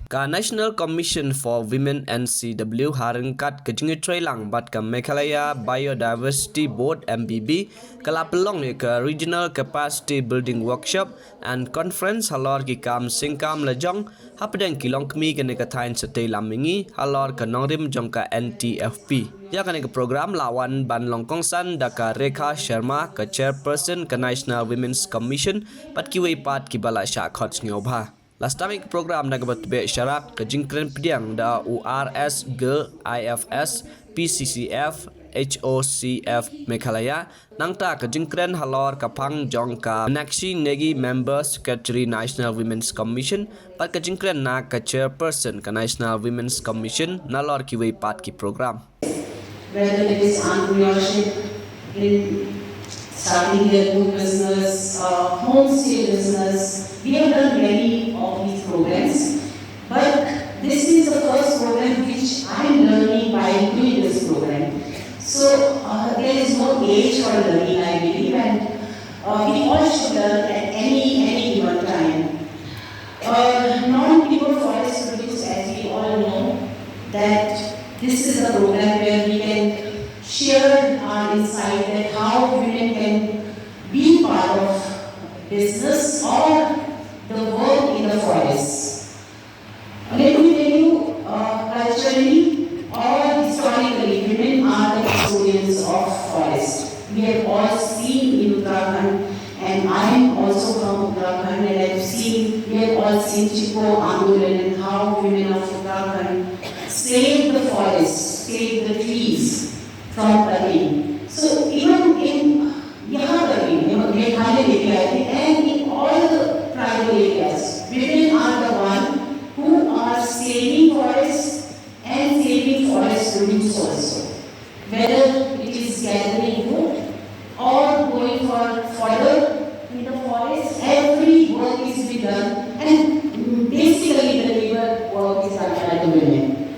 Ka National Commission for Women NCW harangkat kejingi trailang bat ka Meghalaya Biodiversity Board MBB kala Pynlong ke Regional Capacity Building Workshop and Conference halor ki kam Sengkam Lajong hapadang kilong kmi ke nekathain setei lamingi halor ka nongrim jong ka NTFP ya ka ke program lawan ban longkongsan daka Rekha Sharma ka chairperson ka National Women's Commission pat kiwei pat ki bala sha khot ngobha. Last time program nagabat be syarat kejingkren pediang da URS G IFS PCCF HOCF Meghalaya nangta kejingkren halor kapang jongka nakshi negi member secretary National Women's Commission pat kejingkren na ka chairperson ka National Women's Commission nalor kiwei pat ki program. Whether it is entrepreneurship in starting their own business, homestay business. We have done many of these programs, but this is the first program which I am learning by doing this program. So there is no age for learning, I believe, and we all should learn at any given time. Non-timber forest produce, as we all know, that this is a program where we can share our insight that how women can be part of business or the work in the forest. Let me tell you, culturally or historically, women are the custodians of forest. We have all seen in Uttarakhand, and I am also from Uttarakhand, and we have all seen Chipko Andolan and how women of Uttarakhand saved the forest, saved the trees from cutting. So even in Meghalaya area and in all the tribal areas, women are the one who are saving forests and saving forest produce also. Whether it is gathering wood or going for fodder in the forest, every work is being done, and basically the labor work is done by the women.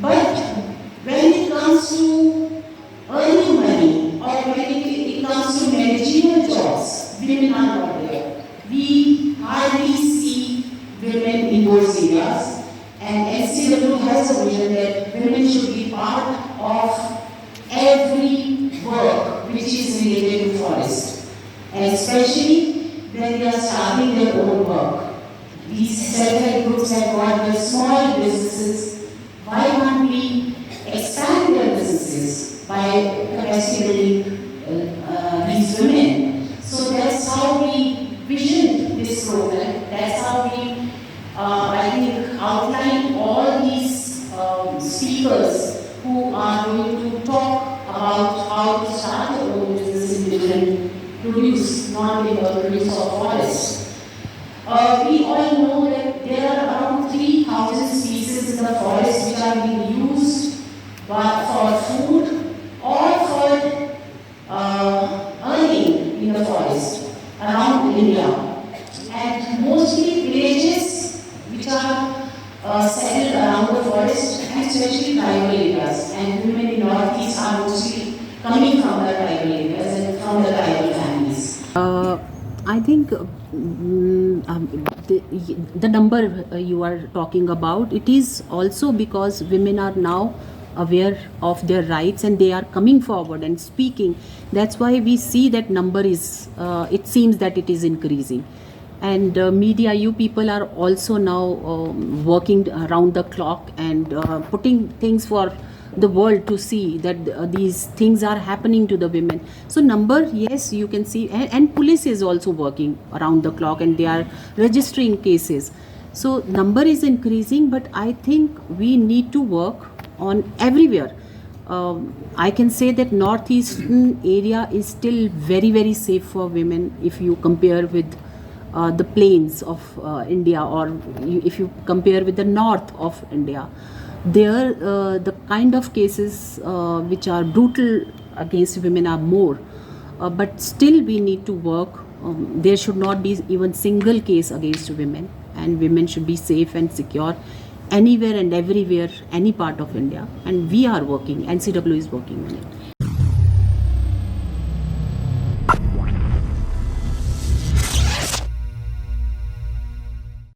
But when it comes to earning money or when it comes to managerial jobs, women are not there. We hardly see women in those areas, and NCW has a vision that women should be part of every work which is related to forest, and especially when they are starting their own work. These self-help groups have got their small businesses. Why can't we expand their businesses by capacity building these women? So that's how we visioned this program. That's how we, I think, outlined all these speakers who are going to talk about how to start their own business in different non-timber produce of forests. We all know that there are around 3,000 species in the forest which are being used for food or for earning in the forest around India. And mostly villages which are settled around the forest, and especially tribal areas. And women in Northeast are mostly coming from the tribal areas and from the tribal families. I think the number you are talking about, it is also because women are now aware of their rights and they are coming forward and speaking. That's why we see that number is, it seems that it is increasing. And media, you people are also now working around the clock and putting things for the world to see that these things are happening to the women. So number, yes, you can see, and police is also working around the clock and they are registering cases. So number is increasing, but I think we need to work on everywhere. I can say that northeastern area is still very safe for women if you compare with the plains of India, or if you compare with the north of India. There the kind of cases which are brutal against women are more, but still we need to work. There should not be even single case against women, and women should be safe and secure anywhere and everywhere, any part of India, and we are working, NCW is working on it.